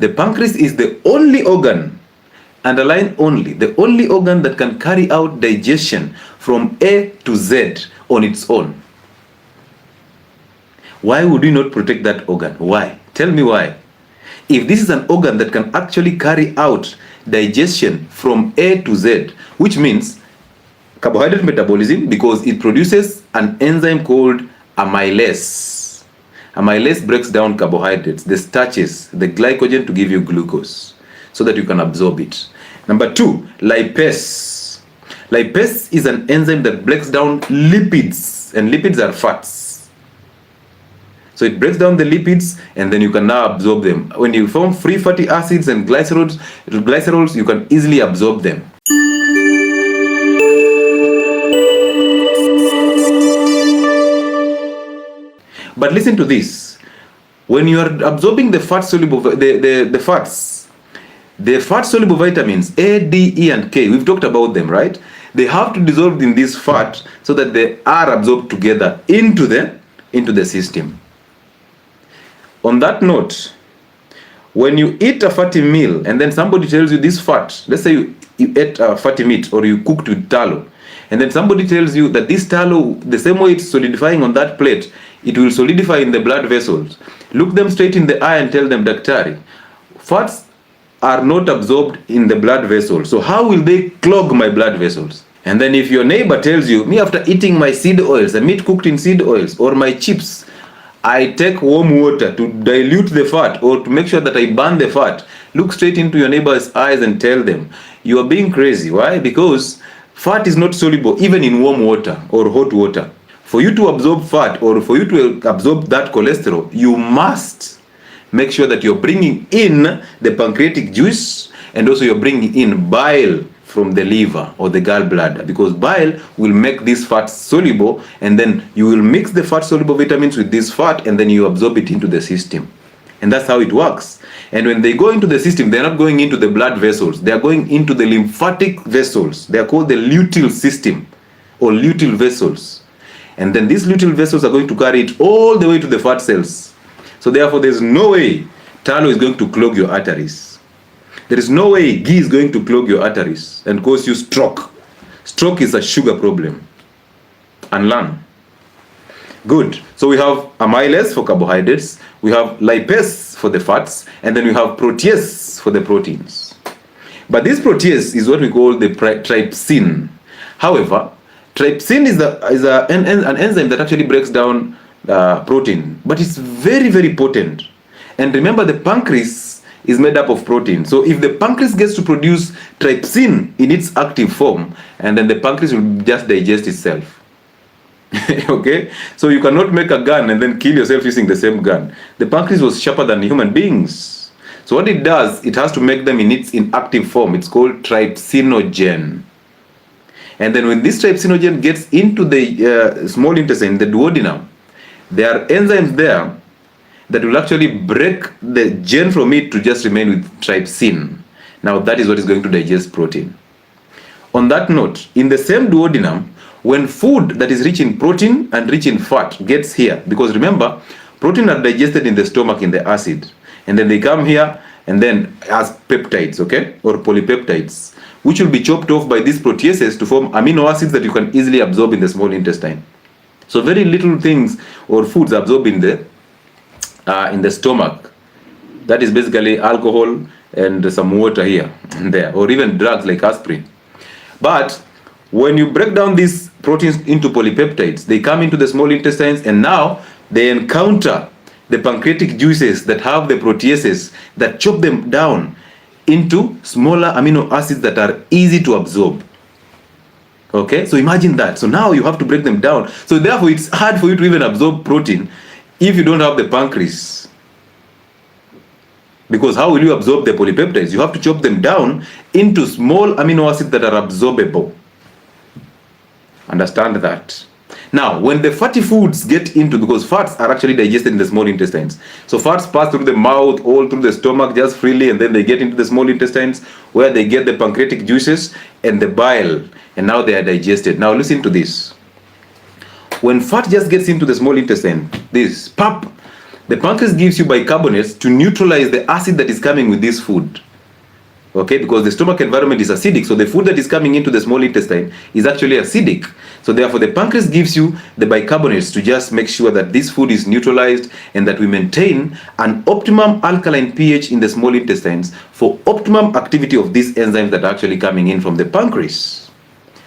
The pancreas is the only organ, underline only, the only organ that can carry out digestion from A to Z on its own. Why would we not protect that organ? Why? Tell me why. If this is an organ that can actually carry out digestion from A to Z, which means carbohydrate metabolism, because it produces an enzyme called amylase. Amylase breaks down carbohydrates, the starches, the glycogen to give you glucose so that you can absorb it. Number 2, lipase. Lipase is an enzyme that breaks down lipids, and lipids are fats. So it breaks down the lipids and then you can now absorb them. When you form free fatty acids and glycerols, you can easily absorb them. But listen to this. When you are absorbing the fat soluble the fat soluble vitamins A, D, E, and K, we've talked about them, right? They have to dissolve in this fat so that they are absorbed together into the system. On that note, when you eat a fatty meal and then somebody tells you this fat, let's say you ate a fatty meat or you cooked with tallow, and then somebody tells you that this tallow, the same way it's solidifying on that plate, it will solidify in the blood vessels. Look them straight in the eye and tell them, Daktari, fats are not absorbed in the blood vessels, so how will they clog my blood vessels? And then if your neighbor tells you, me after eating my seed oils, the meat cooked in seed oils, or my chips, I take warm water to dilute the fat or to make sure that I burn the fat, look straight into your neighbor's eyes and tell them, you are being crazy. Why? Because fat is not soluble even in warm water or hot water. For you to absorb fat or for you to absorb that cholesterol, you must make sure that you're bringing in the pancreatic juice and also you're bringing in bile from the liver or the gallbladder, because bile will make this fat soluble, and then you will mix the fat soluble vitamins with this fat and then you absorb it into the system. And that's how it works. And when they go into the system, they're not going into the blood vessels, they are going into the lymphatic vessels. They are called the luteal system or luteal vessels. And then these luteal vessels are going to carry it all the way to the fat cells. So therefore there's no way tallow is going to clog your arteries. There is no way ghee is going to clog your arteries and cause you stroke. Stroke is a sugar problem. Unlearn. Good. So we have amylase for carbohydrates, we have lipase for the fats, and then we have protease for the proteins. But this protease is what we call the trypsin. However, trypsin is an enzyme that actually breaks down protein, but it's very, very potent. And remember, the pancreas is made up of protein. So if the pancreas gets to produce trypsin in its active form, and then the pancreas will just digest itself. Okay? So you cannot make a gun and then kill yourself using the same gun. The pancreas was sharper than human beings. So what it does, it has to make them in its inactive form. It's called trypsinogen. And then when this trypsinogen gets into the small intestine, the duodenum, there are enzymes there that will actually break the gene from it to just remain with trypsin. Now that is what is going to digest protein. On that note, in the same duodenum, when food that is rich in protein and rich in fat gets here, because remember, protein are digested in the stomach in the acid, and then they come here and then as peptides, okay, or polypeptides, which will be chopped off by these proteases to form amino acids that you can easily absorb in the small intestine. So very little things or foods absorb in the stomach. That is basically alcohol and some water here and there, or even drugs like aspirin. But when you break down these proteins into polypeptides, they come into the small intestines, and now they encounter the pancreatic juices that have the proteases that chop them down into smaller amino acids that are easy to absorb. Okay, so imagine that. So now you have to break them down. So therefore it's hard for you to even absorb protein if you don't have the pancreas. Because how will you absorb the polypeptides? You have to chop them down into small amino acids that are absorbable. Understand that. Now, when the fatty foods get into, because fats are actually digested in the small intestines. So fats pass through the mouth, all through the stomach just freely, and then they get into the small intestines where they get the pancreatic juices and the bile, and now they are digested. Now listen to this. When fat just gets into the small intestine, this pop, The pancreas gives you bicarbonates to neutralize the acid that is coming with this food. Okay, because the stomach environment is acidic, so the food that is coming into the small intestine is actually acidic. So therefore the pancreas gives you the bicarbonates to just make sure that this food is neutralized and that we maintain an optimum alkaline pH in the small intestines for optimum activity of these enzymes that are actually coming in from the pancreas.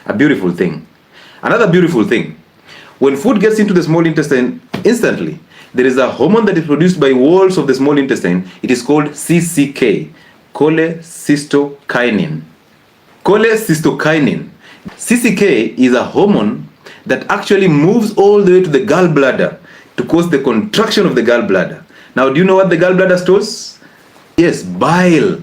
A beautiful thing. Another beautiful thing, when food gets into the small intestine instantly, there is a hormone that is produced by walls of the small intestine. It is called CCK. Cholecystokinin. Cholecystokinin. CCK is a hormone that actually moves all the way to the gallbladder to cause the contraction of the gallbladder. Now, do you know what the gallbladder stores? Yes, bile.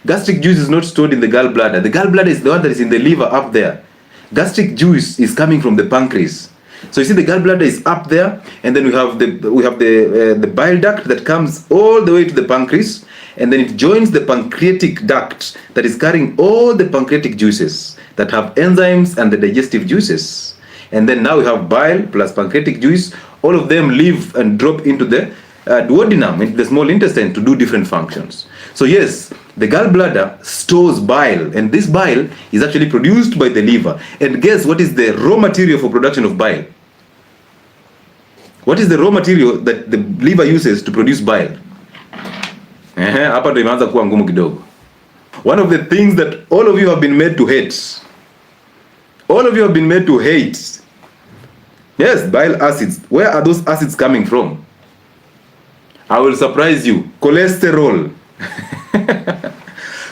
Gastric juice is not stored in the gallbladder. The gallbladder is the one that is in the liver up there. Gastric juice is coming from the pancreas. So you see the gallbladder is up there, and then we have the bile duct that comes all the way to the pancreas, and then it joins the pancreatic duct that is carrying all the pancreatic juices that have enzymes and the digestive juices. And then now we have bile plus pancreatic juice. All of them leave and drop into the duodenum, into the small intestine, to do different functions. So yes, the gallbladder stores bile, and this bile is actually produced by the liver. And guess what is the raw material for production of bile? What is the raw material that the liver uses to produce bile? Hapa ndo imeanza kuwa ngumu kidogo. One of the things that all of you have been made to hate. All of you have been made to hate. Yes, bile acids. Where are those acids coming from? I will surprise you. Cholesterol.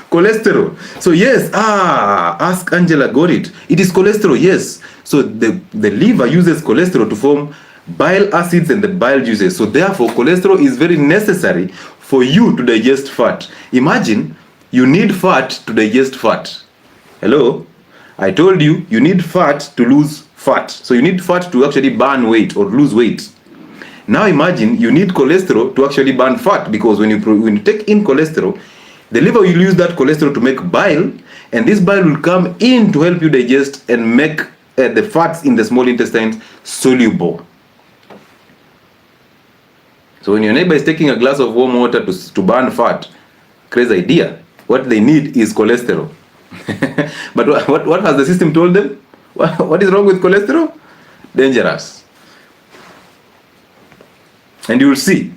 Cholesterol. So yes, ask Angela, got it. It is cholesterol, yes. So the liver uses cholesterol to form bile acids and the bile juices. So therefore, cholesterol is very necessary for you to digest fat. Imagine you need fat to digest fat. Hello? I told you, you need fat to lose fat. So you need fat to actually burn weight or lose weight. Now imagine you need cholesterol to actually burn fat, because when you take in cholesterol, the liver will use that cholesterol to make bile, and this bile will come in to help you digest and make the fats in the small intestines soluble. So when your neighbor is taking a glass of warm water to burn fat, crazy idea. What they need is cholesterol. But what has the system told them? What is wrong with cholesterol? Dangerous. And you will see,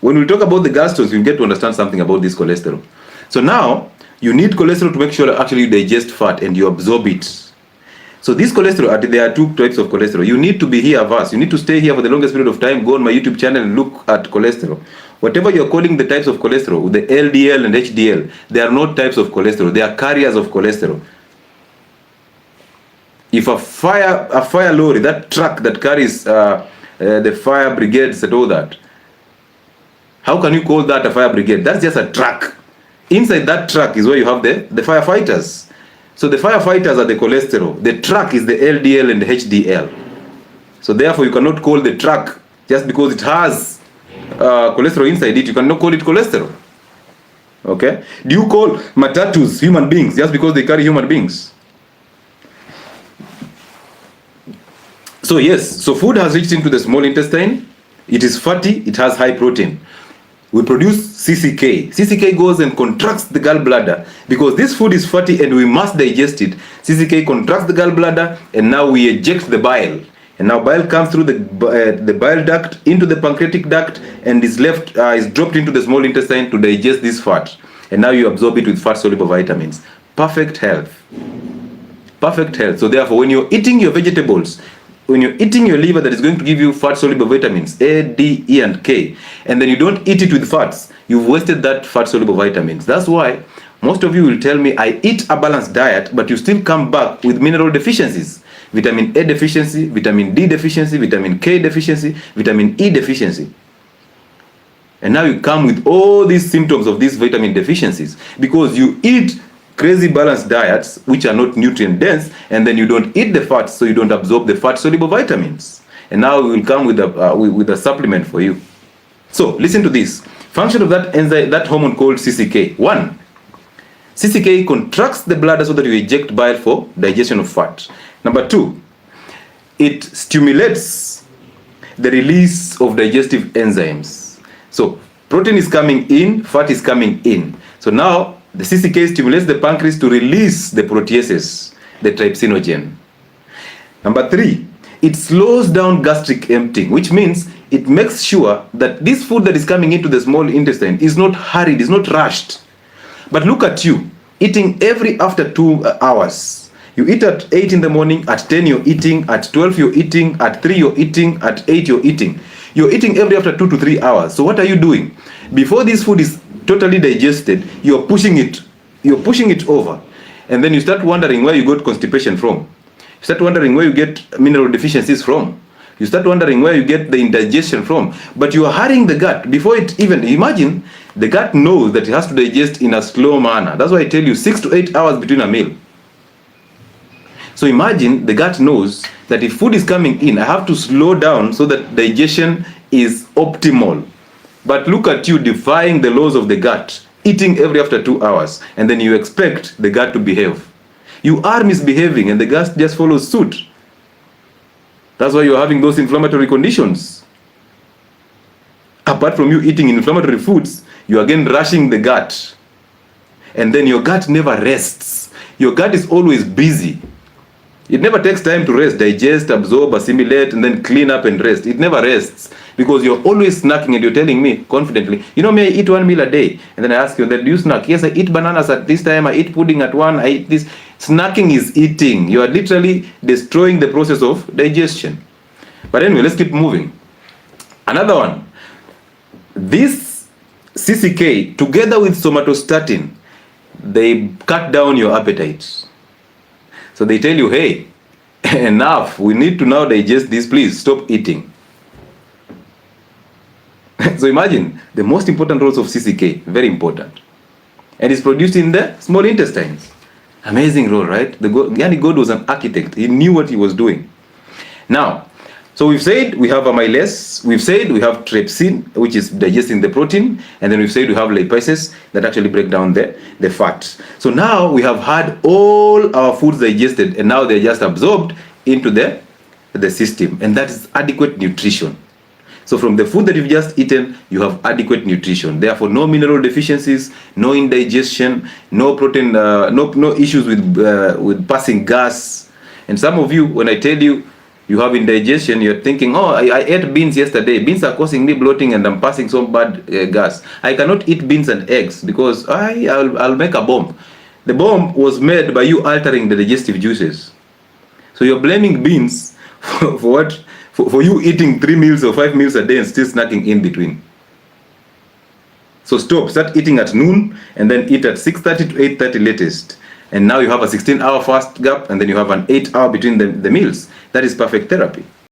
when we talk about the gallstones, you'll get to understand something about this cholesterol. So now, you need cholesterol to make sure that actually you digest fat and you absorb it. So this cholesterol, there are two types of cholesterol. You need to be here first. You need to stay here for the longest period of time. Go on my YouTube channel and look at cholesterol. Whatever you're calling the types of cholesterol, the LDL and HDL, they are not types of cholesterol. They are carriers of cholesterol. If a fire lorry, that truck that carries the fire brigades and all that, how can you call that a fire brigade? That's just a truck. Inside that truck is where you have the firefighters. So the firefighters are the cholesterol. The truck is the LDL and the HDL. So therefore you cannot call the truck just because it has cholesterol inside it. You cannot call it cholesterol. Okay? Do you call matatus human beings just because they carry human beings? So yes, so food has reached into the small intestine. It is fatty, it has high protein. We produce CCK. CCK goes and contracts the gallbladder because this food is fatty and we must digest it. CCK contracts the gallbladder and now we eject the bile. And now bile comes through the bile duct into the pancreatic duct and is dropped into the small intestine to digest this fat. And now you absorb it with fat-soluble vitamins. Perfect health. Perfect health. So therefore, when you're eating your vegetables, when you're eating your liver that is going to give you fat-soluble vitamins, A, D, E, and K, and then you don't eat it with fats, you've wasted that fat-soluble vitamins. That's why most of you will tell me, I eat a balanced diet, but you still come back with mineral deficiencies. Vitamin A deficiency, vitamin D deficiency, vitamin K deficiency, vitamin E deficiency. And now you come with all these symptoms of these vitamin deficiencies because you eat crazy balanced diets which are not nutrient dense, and then you don't eat the fats, so you don't absorb the fat soluble vitamins. And now we will come with a supplement for you. So listen to this. Function of that enzyme, that hormone called CCK. 1, CCK contracts the bladder so that you eject bile for digestion of fat. Number 2, it stimulates the release of digestive enzymes. So protein is coming in, fat is coming in. So now the CCK stimulates the pancreas to release the proteases, the trypsinogen. Number 3, it slows down gastric emptying, which means it makes sure that this food that is coming into the small intestine is not hurried, is not rushed. But look at you, eating every after 2 hours. You eat at 8 in the morning, at 10 you're eating, at 12 you're eating, at 3 you're eating, at 8 you're eating. You're eating every after 2 to 3 hours. So what are you doing? Before this food is totally digested, you're pushing it over. And then you start wondering where you got constipation from. You start wondering where you get mineral deficiencies from. You start wondering where you get the indigestion from. But you are hurrying the gut before it even, imagine, the gut knows that it has to digest in a slow manner. That's why I tell you 6 to 8 hours between a meal. So imagine the gut knows that if food is coming in, I have to slow down so that digestion is optimal. But look at you defying the laws of the gut, eating every after 2 hours, and then you expect the gut to behave. You are misbehaving and the gut just follows suit. That's why you're having those inflammatory conditions. Apart from you eating inflammatory foods, you are again rushing the gut. And then your gut never rests. Your gut is always busy. It never takes time to rest, digest, absorb, assimilate, and then clean up and rest. It never rests because you're always snacking and you're telling me confidently, you know me, I eat 1 meal a day. And then I ask you, then do you snack? Yes, I eat bananas at this time, I eat pudding at 1, I eat this. Snacking is eating. You are literally destroying the process of digestion. But anyway, let's keep moving. Another one. This CCK, together with somatostatin, they cut down your appetite. So they tell you, hey, enough, we need to now digest this, please stop eating. So imagine the most important roles of CCK, very important. And it's produced in the small intestines. Amazing role, right? God was an architect. He knew what he was doing. Now, so we've said we have amylase, we've said we have trypsin, which is digesting the protein, and then we've said we have lipases that actually break down the fat. So now we have had all our foods digested, and now they're just absorbed into the system, and that is adequate nutrition. So from the food that you've just eaten, you have adequate nutrition. Therefore, no mineral deficiencies, no indigestion, no protein, no issues with passing gas. And some of you, when I tell you you have indigestion, you're thinking, oh, I ate beans yesterday. Beans are causing me bloating and I'm passing some bad gas. I cannot eat beans and eggs because I'll make a bomb. The bomb was made by you altering the digestive juices. So you're blaming beans for what? For you eating 3 meals or 5 meals a day and still snacking in between. So start eating at noon and then eat at 6:30 to 8:30 latest. And now you have a 16-hour fast gap and then you have an 8-hour between the meals. That is perfect therapy.